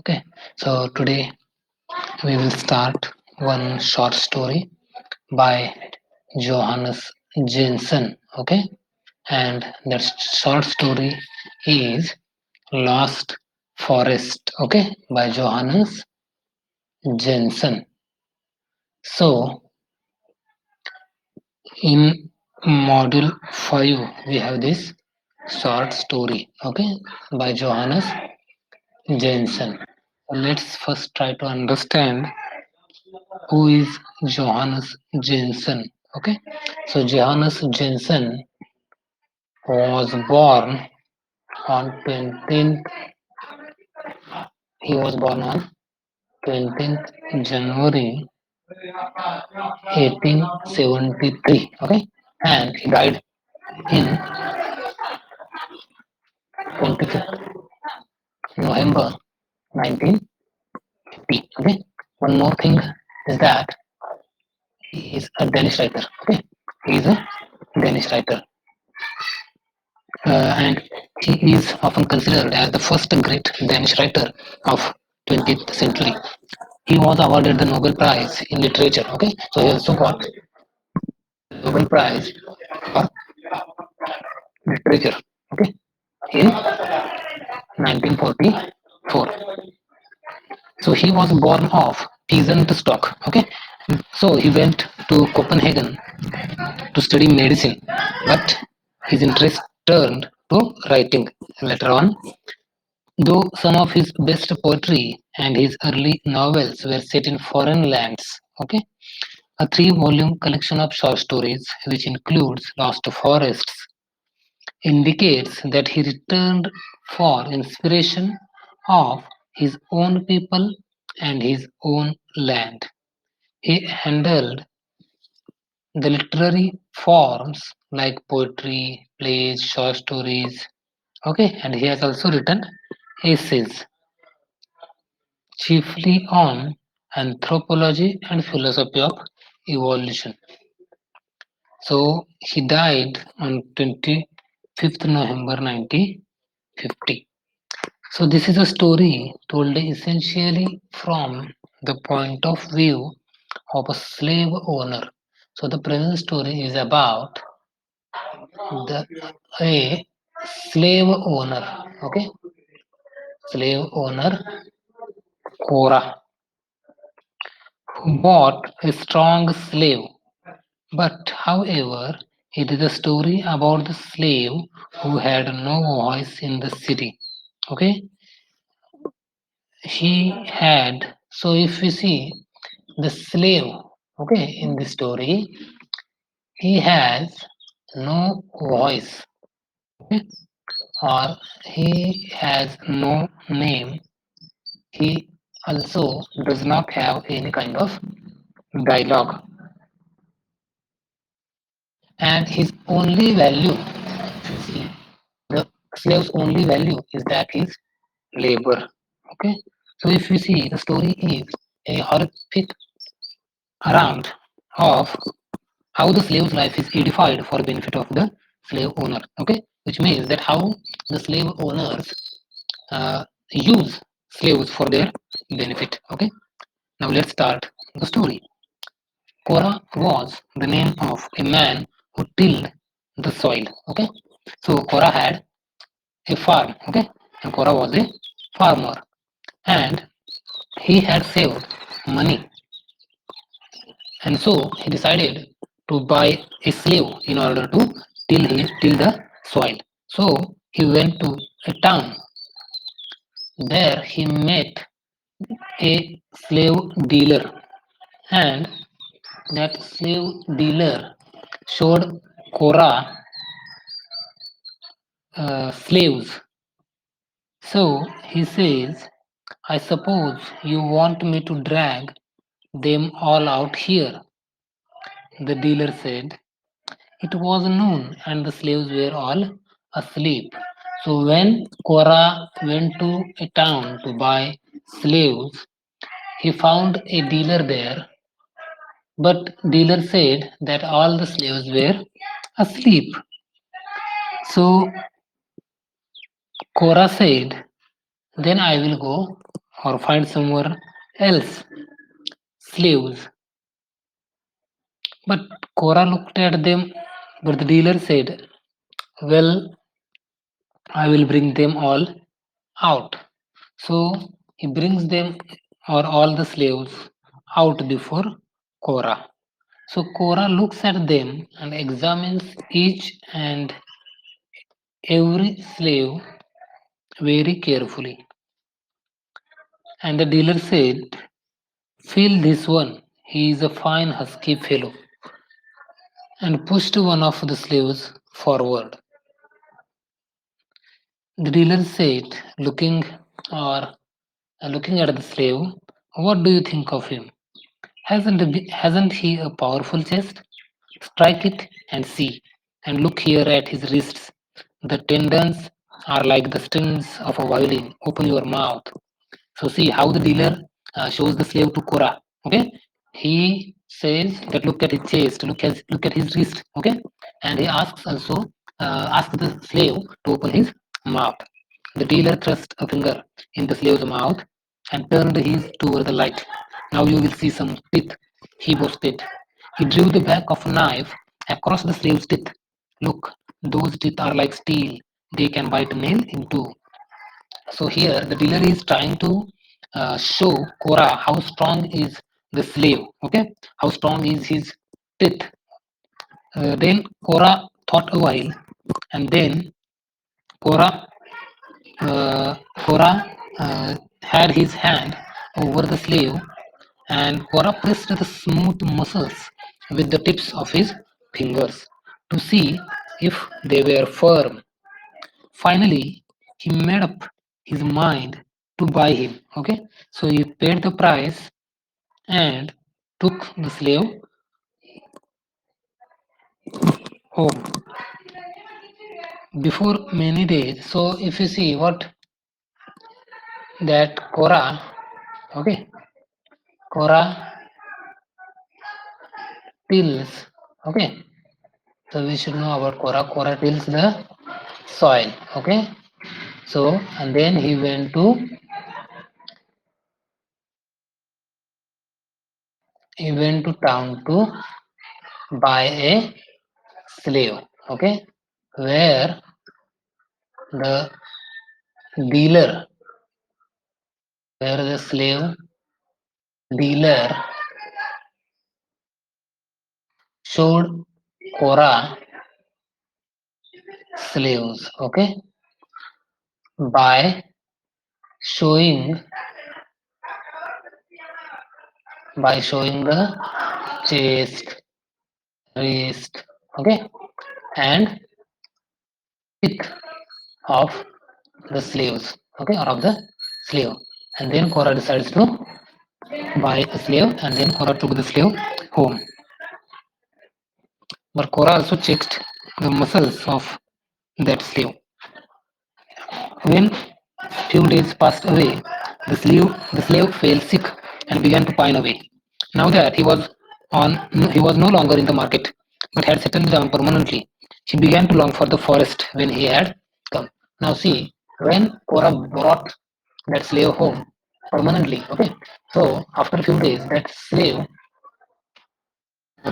Okay, so today we will start one short story by Johannes Jensen. Okay, and that short story is Lost Forest. Okay, by Johannes Jensen. So in module 5 we have this short story. Okay, by Johannes Jensen. Let's first try to understand who is Johannes Jensen. Okay, so Johannes Jensen was born on 20th. He was born on 20th January 1873. Okay, and he died in 25th November 1950. Okay, one more thing is that he is a Danish writer. Okay, he is a Danish writer. And he is often considered as the first great Danish writer of 20th century. He was awarded the Nobel Prize in Literature. Okay, so he also got Nobel Prize for Literature. Okay, in 1944. So he was born of peasant stock. Okay, so he went to Copenhagen to study medicine, but his interest turned to writing later on. Though some of his best poetry and his early novels were set in foreign lands, okay, a three-volume collection of short stories, which includes Lost Forests, indicates that he returned for inspiration of his own people and his own land. He handled the literary forms like poetry, plays, short stories, okay, and he has also written essays chiefly on anthropology and philosophy of evolution. So he died on 25th November 1950. So this is a story told essentially from the point of view of a slave owner. So the present story is about the a slave owner. Okay, slave owner Cora, who bought a strong slave. But, however, it is a story about the slave who had no voice in the city. Okay, he had. So, if we see the slave, okay, in the story, he has no voice, okay, or he has no name. He also does not have any kind of dialogue, and his only value, see, the slave's only value is that his labor. Okay, so if you see the story is a horrific account of how the slave's life is edified for the benefit of the slave owner. Okay, which means that how the slave owners use slaves for their benefit. Okay, now let's start the story. Cora was the name of a man who tilled the soil. Okay, so Cora had a farm. Okay, and Cora was a farmer, and he had saved money, and so he decided to buy a slave in order to till the soil. So he went to a town. There he met a slave dealer, and that slave dealer showed Cora slaves. So he says, I suppose you want me to drag them all out here. The dealer said, it was noon and the slaves were all asleep. So when Cora went to a town to buy slaves, he found a dealer there, but dealer said that all the slaves were asleep. So Cora said, then I will go or find somewhere else slaves. But Cora looked at them, but the dealer said, "Well, I will bring them all out." So he brings them or all the slaves out before Cora. So Cora looks at them and examines each and every slave very carefully. And the dealer said, "Feel this one, he is a fine husky fellow," and pushed one of the slaves forward. The dealer said, looking or looking at the slave, "What do you think of him? Hasn't he a powerful chest? Strike it and see. And look here at his wrists. The tendons are like the strings of a violin. Open your mouth." So see how the dealer shows the slave to Cora. Okay, he says that look at his chest, look at his wrist. Okay, and he asks also asks the slave to open his mouth. The dealer thrust a finger in the slave's mouth and turned his toward the light. "Now you will see some teeth," he boasted. He drew the back of a knife across the slave's teeth. "Look, those teeth are like steel. They can bite a nail in two." So here the dealer is trying to show Cora how strong is the slave. Okay, how strong is his teeth. Then Cora thought a while, and then Cora Cora had his hand over the slave, and Cora pressed the smooth muscles with the tips of his fingers to see if they were firm. Finally, he made up his mind to buy him. Okay, so he paid the price and took the slave home before many days. So if you see what that Cora, okay, Cora tills, okay. So we should know about Cora. Cora tills the soil, okay. So and then he went to town to buy a slave, okay, where the dealer, where the slave dealer showed Cora slaves, okay, by showing the chest, wrist, okay, and teeth of the slaves, okay, or of the slave. And then Cora decides to buy a slave, and then Cora took the slave home. But Cora also checked the muscles of that slave. When few days passed away, the slave fell sick and began to pine away. Now that he was no longer in the market, but had settled down permanently. He began to long for the forest when he had come. Now see, when Cora brought that slave home permanently, okay. So after a few days, that slave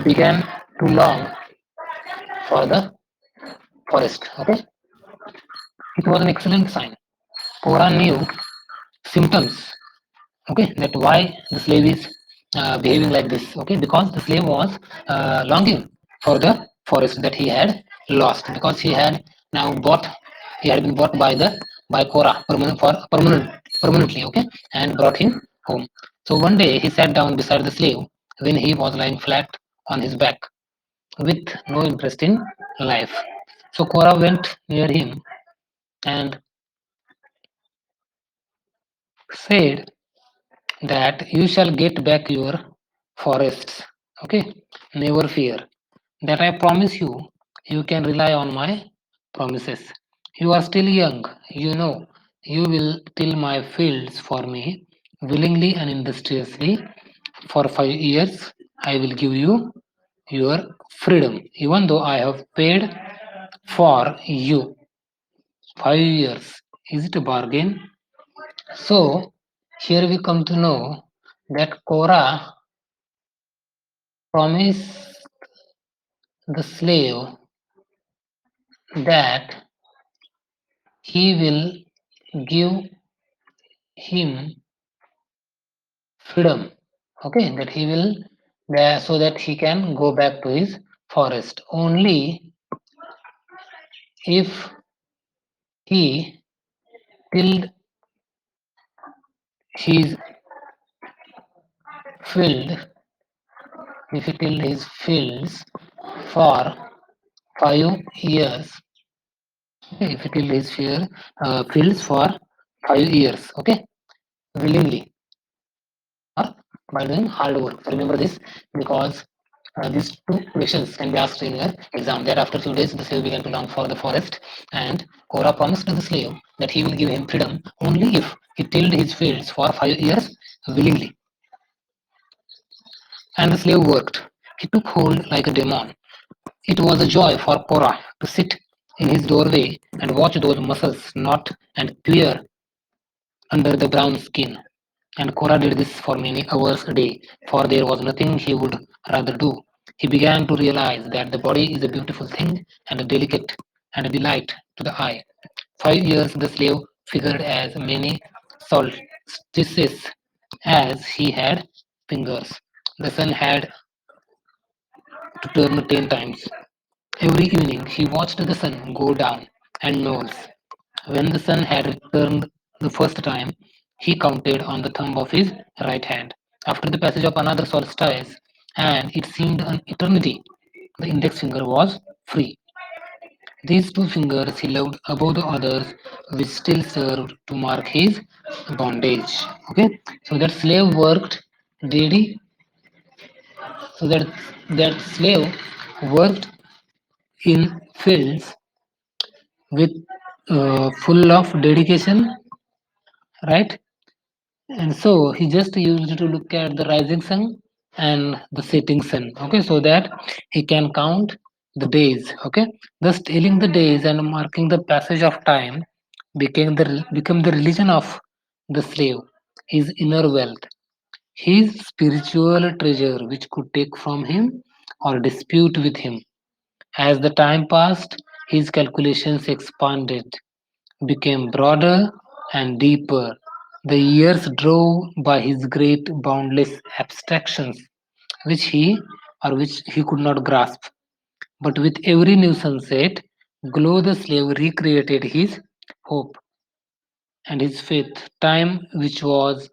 began to long for the forest. Okay, it was an excellent sign. Cora knew symptoms, okay, that why the slave is behaving like this, okay, because the slave was longing for the forest that he had lost, because he had been bought by Cora permanently, okay, and brought him home. So one day he sat down beside the slave when he was lying flat on his back with no interest in life. So Cora went near him and said that you shall get back your forests. Okay, never fear. That I promise you, you can rely on my promises. You are still young, you know, you will till my fields for me willingly and industriously. For 5 years, I will give you your freedom, even though I have paid for you. 5 years. Is it a bargain? So Here we come to know that Korah promised the slave that he will give him freedom. Okay, that he will so that he can go back to his forest. Only if he tilled his field, if he tilled his fields for 5 years, if he tilled his fields for 5 years, okay, willingly or by doing hard work. So remember this because these two questions can be asked in your exam. That after 2 days, the slave began to long for the forest, and Korah promised the slave that he will give him freedom only if he tilled his fields for 5 years willingly. And the slave worked. He took hold like a demon. It was a joy for Korah to sit in his doorway and watch those muscles knot and queer under the brown skin. And Korah did this for many hours a day, for there was nothing he would rather do. He began to realize that the body is a beautiful thing and a delicate and a delight to the eye. 5 years the slave figured as many solstices as he had fingers. The sun had to turn 10 times. Every evening he watched the sun go down and nose. When the sun had returned the first time, he counted on the thumb of his right hand. After the passage of another solstice, and it seemed an eternity, the index finger was free. These two fingers he loved above the others, which still served to mark his bondage. Okay, so that slave worked daily. So that slave worked in fields with full of dedication, right? And so he just used to look at the rising sun and the setting sun, okay, so that he can count the days, okay. Thus, telling the days and marking the passage of time became the religion of the slave, his inner wealth, his spiritual treasure, which could take from him or dispute with him. As the time passed, his calculations expanded, became broader and deeper. The years drove by his great boundless abstractions, which he could not grasp. But with every new sunset, glow the slave recreated his hope and his faith. Time, which was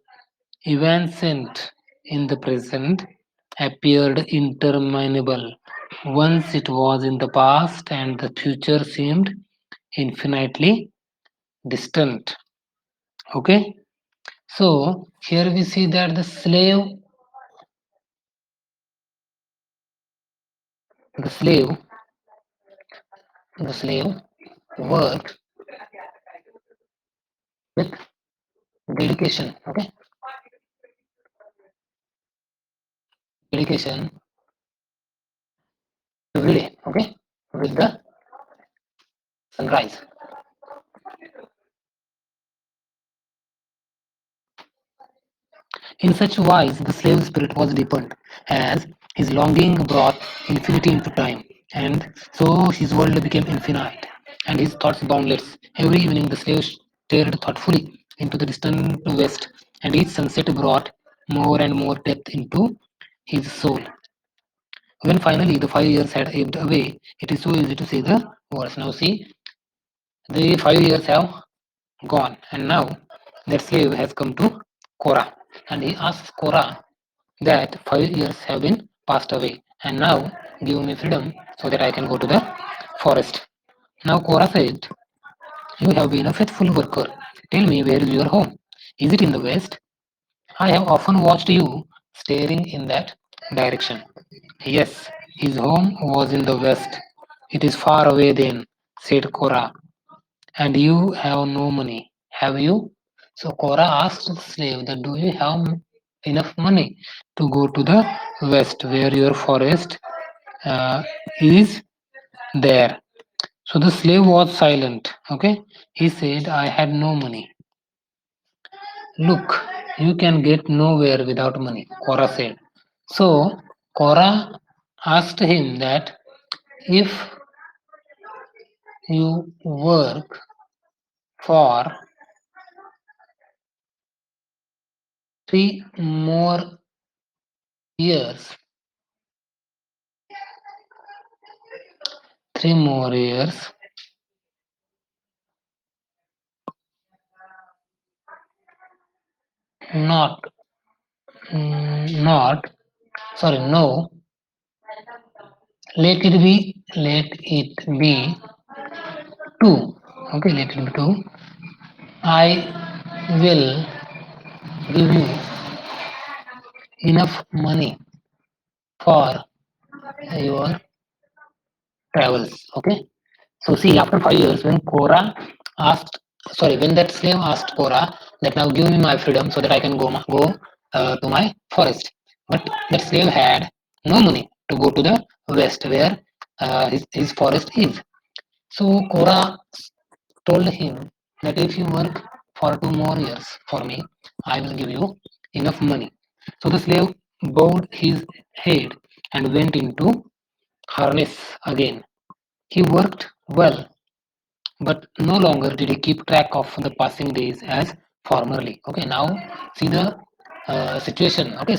evanescent in the present, appeared interminable. Once it was in the past, and the future seemed infinitely distant. Okay, so here we see that the slave, the slave worked with dedication. Okay, dedication every day. Okay, with the sunrise. In such wise, the slave spirit was deepened, as his longing brought infinity into time, and so his world became infinite, and his thoughts boundless. Every evening, the slave stared thoughtfully into the distant west, and each sunset brought more and more depth into his soul. When finally the 5 years had ebbed away, it is so easy to say the words. Now, see, the 5 years have gone, and now that slave has come to Korah, and he asks Korah that 5 years have been passed away, and now give me freedom so that I can go to the forest. Now Korah said, you have been a faithful worker. Tell me, where is your home? Is it in the west? I have often watched you staring in that direction. Yes, his home was in the west. It is far away then, said Korah. And you have no money, have you? So Korah asked the slave that do you have enough money to go to the west where your forest uh, is there? So the slave was silent. Okay, he said, I had no money. Look, You can get nowhere without money, Cora said. So Cora asked him that if you work for 3 more years, 3 more years, not, not, sorry, no, let it be two. Okay, let it be two. I will give you enough money for your travels. Okay. So see, after 5 years, when Cora asked, sorry, when that slave asked Cora that now give me my freedom so that I can go to my forest, but that slave had no money to go to the west where his forest is. So Cora told him that if you work for 2 more years for me, I will give you enough money. So the slave bowed his head and went into harness again. He worked well, but no longer did he keep track of the passing days as formerly. Okay, now see the situation. Okay,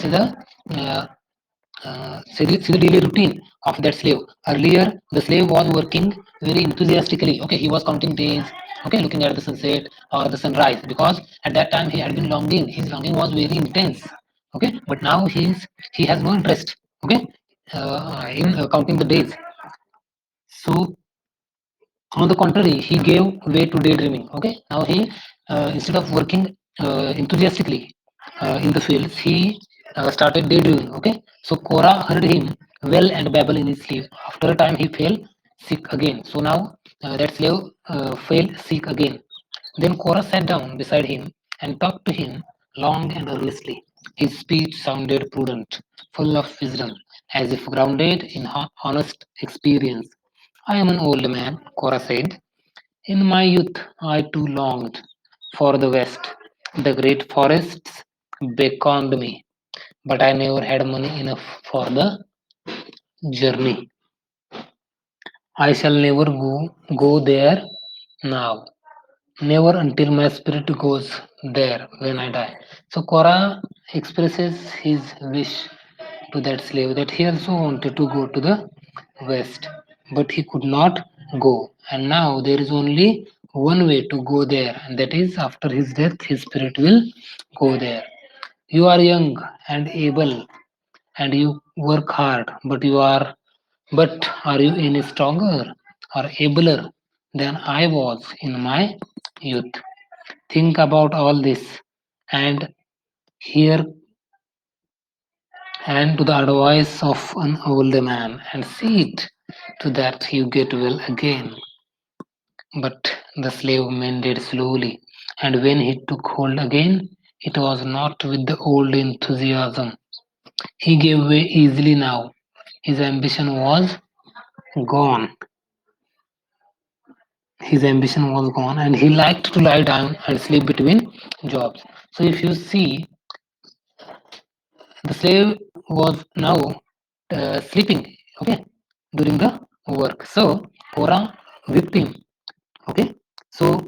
uh, see the daily routine of that slave. Earlier, the slave was working very enthusiastically. Okay, he was counting days. Okay, looking at the sunset or the sunrise because at that time he had been longing. His longing was very intense. Okay, but now he has no interest. Okay, in counting the days. So on the contrary, he gave way to daydreaming. Okay, now he instead of working enthusiastically in the fields, he started daydreaming. Okay, so Cora heard him well and babble in his sleep. After a time, he fell sick again. So now that slave fell sick again. Then Cora sat down beside him and talked to him long and earnestly. His speech sounded prudent, full of wisdom, as if grounded in honest experience. I am an old man, Cora said. In my youth, I too longed for the West. The great forests beckoned me, but I never had money enough for the journey. I shall never go there now. Never until my spirit goes there when I die. So Cora expresses his wish to that slave that he also wanted to go to the west, but he could not go. And now there is only one way to go there, and that is after his death, his spirit will go there. You are young and able, and you work hard, but are you any stronger or abler than I was in my youth? Think about all this and hear and to the advice of an old man and see it to that you get well again. But the slave mended slowly, and when he took hold again, it was not with the old enthusiasm. He gave way easily now. His ambition was gone. His ambition was gone, and he liked to lie down and sleep between jobs. So, if you see, the slave was now sleeping, okay, during the work. So Cora whipped him. Okay, so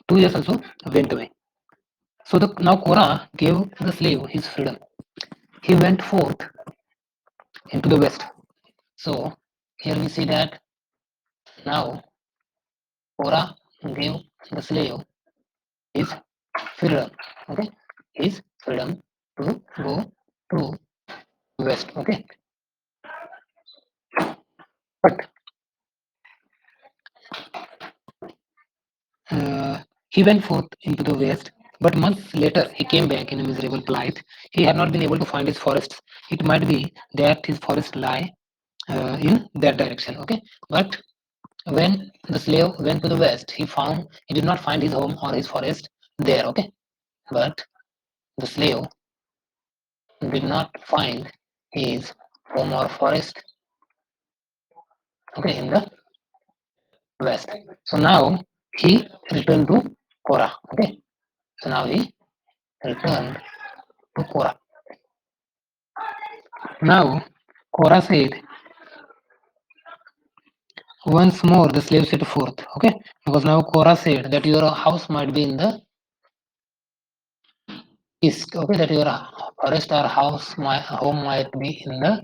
2 years also went away. So now Cora gave the slave his freedom. He went forth into the west. So here we see that now Cora gave the slave his freedom. Okay, his freedom to go to west. Okay, but he went forth into the west, but months later he came back in a miserable plight. He had not been able to find his forests. It might be that his forest lie in that direction. Okay, but when the slave went to the west, he did not find his home or his forest there. Okay, but the slave did not find his home or forest. Okay, in the west. So now he returned to Kora. Okay, so now he returned to Korah. Now Korah said, once more the slave set forth. Okay, because now Korah said that your house might be in the east. Okay, that your forest or house, my home might be in the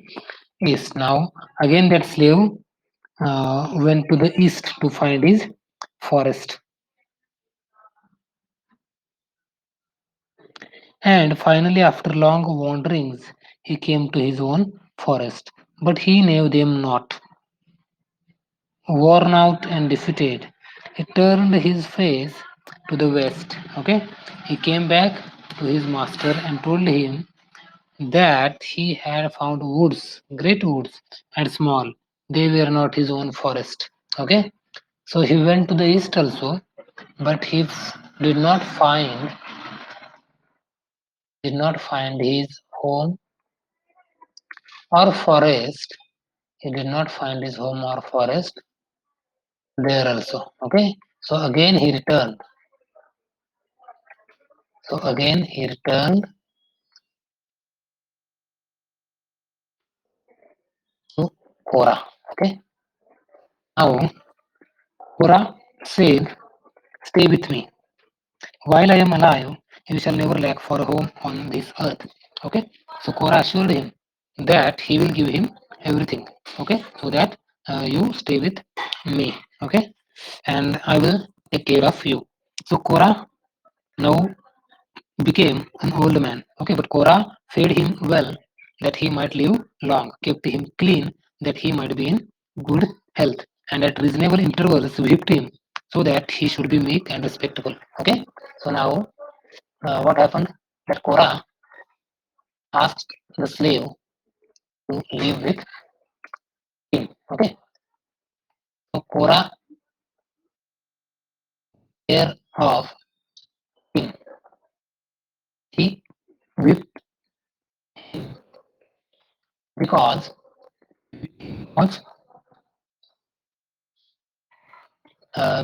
east. Now again that slave went to the east to find his forest. And finally, after long wanderings, he came to his own forest. But he knew them not. Worn out and defeated, he turned his face to the west. Okay, he came back to his master and told him that he had found woods, great woods, and small. They were not his own forest. Okay, so he went to the east also, but he did not find his home or forest. He did not find his home or forest there also. Okay, so again he returned. So again he returned to Korah. Okay, now Korah said, "Stay with me. While I am alive, you shall never lack for a home on this earth." Okay, so Korah assured him that he will give him everything. Okay, so that you stay with me. Okay, and I will take care of you. So Korah now became an old man. Okay, but Korah fed him well that he might live long, kept him clean that he might be in good health, and at reasonable intervals whipped him so that he should be meek and respectable. Okay, so now what happened? That Korah asked the slave to live with him. Okay, so Korah care of him. He whipped because because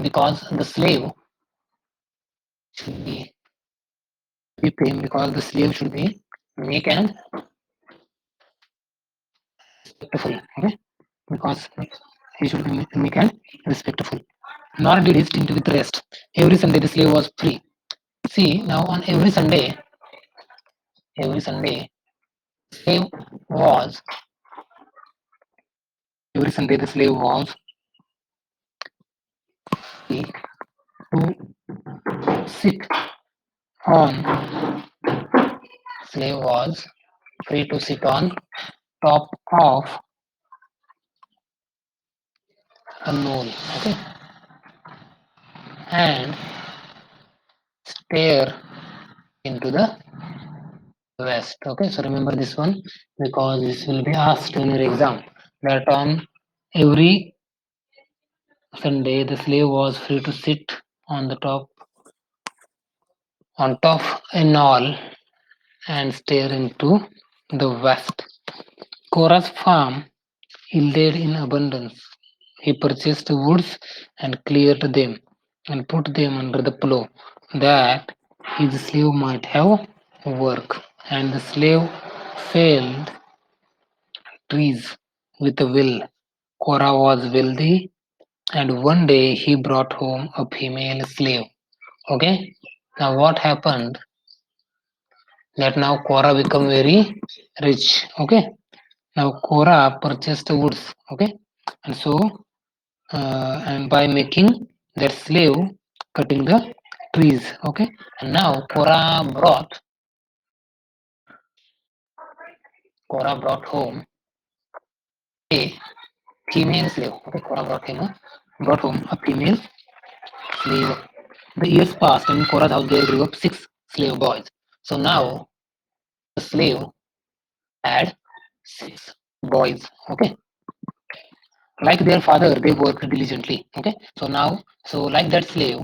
because the slave should be whip him because the slave should be meek and respectful. Okay, because he should be meek and respectful. Nor did he stint with rest. Every Sunday the slave was free. See now on every Sunday slave was every Sunday the slave was free to sit on slave was free to sit on top of a knoll. Okay, and stare into the west. Okay, so remember this one because this will be asked in your exam. That on every Sunday the slave was free to sit on the top a knoll and stare into the west. Korah's farm yielded in abundance. He purchased woods and cleared them and put them under the plough that his slave might have work. And the slave felled trees with a will. Korah was wealthy, and one day he brought home a female slave. Okay, now what happened? That now Korah become very rich. Okay, now Korah purchased the woods. Okay, and so and by making that slave cutting the trees. Okay, and now Korah brought home a female slave. Okay, brought home a female slave. The years passed, and in Korah's house there grew up 6 slave boys. So now the slave had 6 boys. Okay, like their father, they worked diligently. Okay, so now, so like that slave,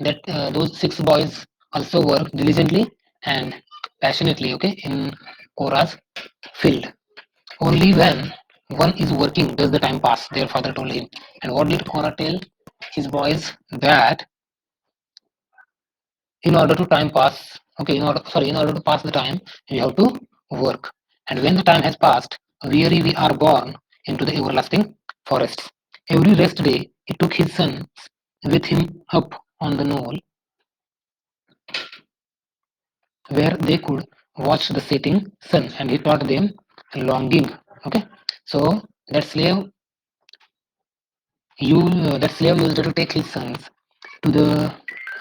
that those 6 boys also worked diligently and passionately. Okay, in Korah's field. Only when one is working does the time pass. Their father told him. And what did Korah tell his boys? That in order to time pass Okay, in order to pass the time, we have to work. And when the time has passed, weary we are born into the everlasting forests. Every rest day, he took his sons with him up on the knoll where they could watch the setting sun, and he taught them longing. Okay, so that slave that slave used to take his sons to the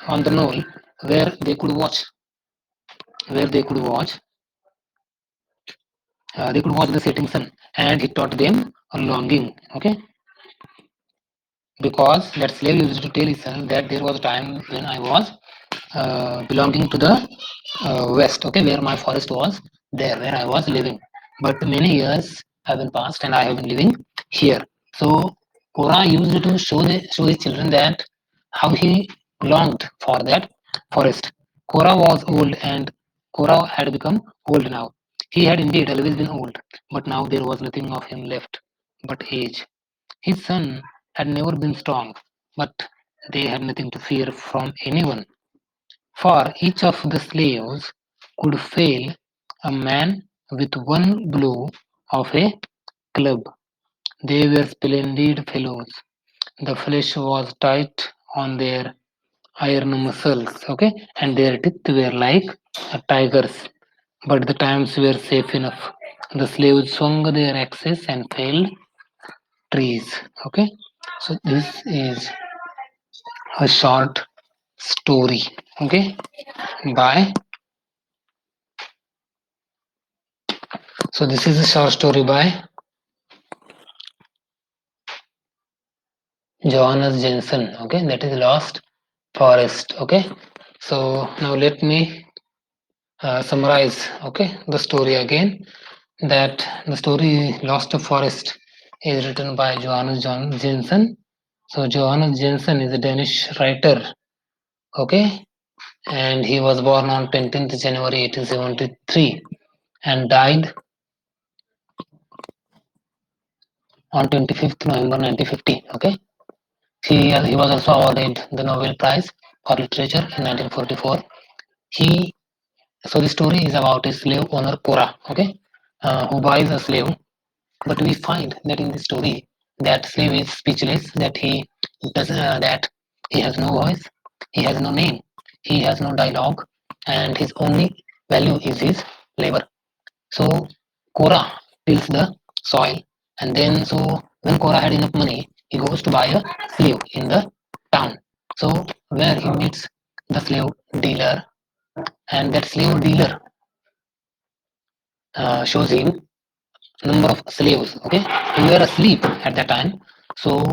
on the knoll where they could watch where they could watch the setting sun, and he taught them a longing. Okay, because that slave used to tell his son that there was a time when I was belonging to the west, okay, where my forest was there, where I was living. But many years have been passed, and I have been living here. So Korah used to show his children that how he longed for that forest. Korah was old, and Korah had become old now. He had indeed always been old, but now there was nothing of him left but age. His son had never been strong, but they had nothing to fear from anyone, for each of the slaves could fell a man with one blow of a club. They were splendid fellows. The flesh was tight on their iron muscles, okay, and their teeth were like a tiger's. But the times were safe enough. The slaves swung their axes and felled trees, okay. So this is a short story, okay, by so this is a short story by Johannes Jensen, okay, that is Lost Forest, okay. So now let me summarize, okay, the story again. That the story Lost Forest is written by Johannes Jensen. So Johannes Jensen is a Danish writer, okay, and he was born on 20th January 1873 and died on 25th November 1950, okay. He was also awarded the Nobel Prize for Literature in 1944. He So the story is about a slave owner Kora, okay, who buys a slave. But we find that in the story, that slave is speechless, that he has no voice, he has no name, he has no dialogue, and his only value is his labor. So Kora tills the soil, and then when Kora had enough money, he goes to buy a slave in the town. So where he meets the slave dealer, and that slave dealer shows him number of slaves, okay, who were asleep at that time. So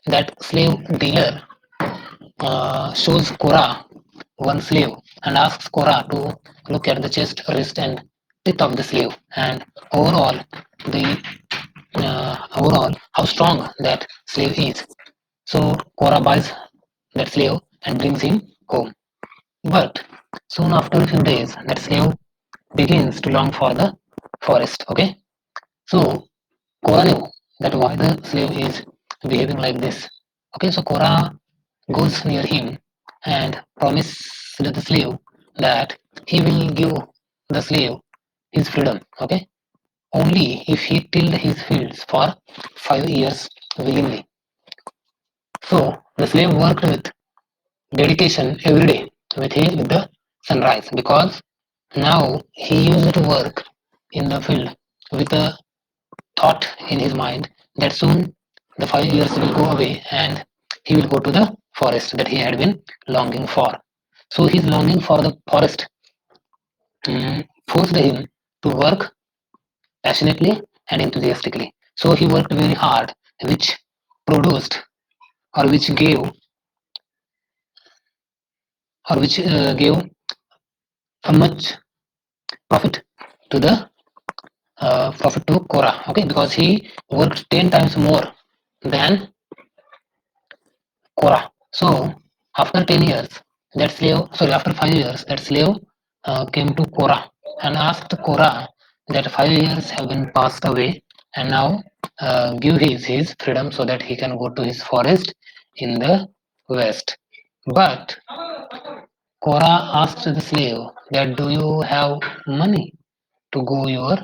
that slave dealer shows Korah one slave and asks Korah to look at the chest, wrist, and teeth of the slave, and overall the overall how strong that slave is. So Korah buys that slave and brings him home. But soon after a few days, that slave begins to long for the forest. Okay, so Korah knew that why the slave is behaving like this. Okay, so Korah goes near him and promises the slave that he will give the slave his freedom. Okay, only if he tilled his fields for 5 years willingly. So the slave worked with dedication every day with the sunrise, because now he used to work in the field with a thought in his mind that soon the 5 years will go away and he will go to the forest that he had been longing for. So his longing for the forest forced him to work passionately and enthusiastically. So he worked very hard, which produced or which gave a much profit to the profit to Korah. Okay, because he worked 10 times more than Korah. So after 10 years, after 5 years, that slave came to Korah and asked Korah that 5 years have been passed away, and now give his freedom so that he can go to his forest in the west. But Cora asked the slave that do you have money to go your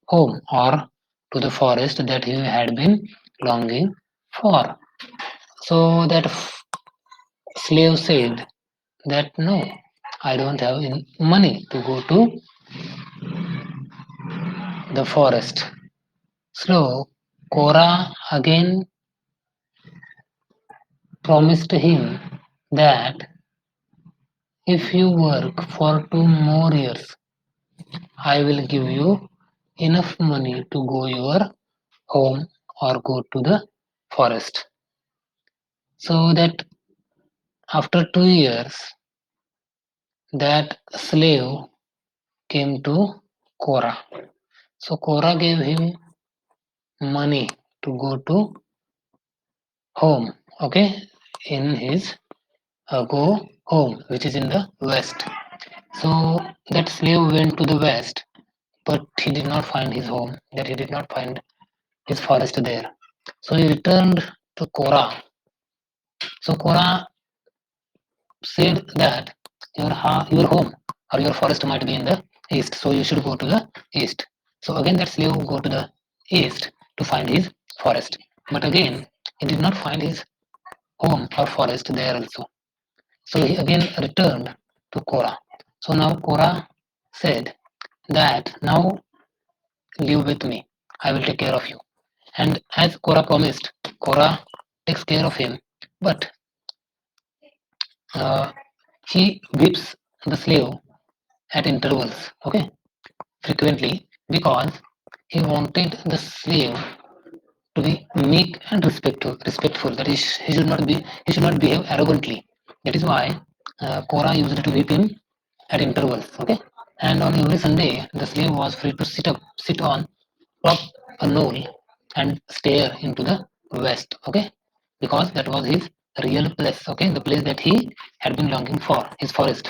home or to the forest that he had been longing for? So that slave said that no, I don't have money to go to the forest. So Cora again promised him that if you work for 2 more years, I will give you enough money to go your home or go to the forest. So that after 2 years, that slave came to Cora. So Cora gave him money to go to home, okay, in his go home, which is in the west. So that slave went to the west, but he did not find his home, that he did not find his forest there. So he returned to Cora. So Cora said that your home or your forest might be in the east, so you should go to the east. So again that slave go to the east to find his forest, but again he did not find his home or forest there also. So he again returned to Cora. So now Cora said that now live with me, I will take care of you. And as Cora promised, Cora takes care of him, but uh, he whips the slave at intervals, okay, frequently, because he wanted the slave to be meek and respectful. That is, he should not behave arrogantly. That is why Cora used to whip him at intervals. Okay, and on every Sunday, the slave was free to sit on top a knoll and stare into the west. Okay, because that was his real place. Okay, the place that he had been longing for, his forest.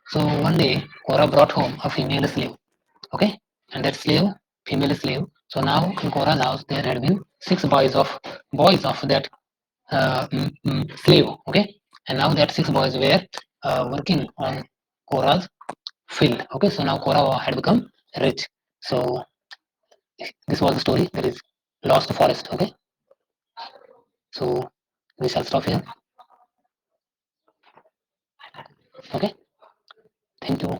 So one day, Cora brought home a female slave. Okay, and that slave, female slave. So now in Cora's house there had been six boys of that slave. Okay, and now that six boys were working on Cora's field. Okay, so now Cora had become rich. So this was the story that is lost forest. Okay, so we shall stop here. Okay, thank you.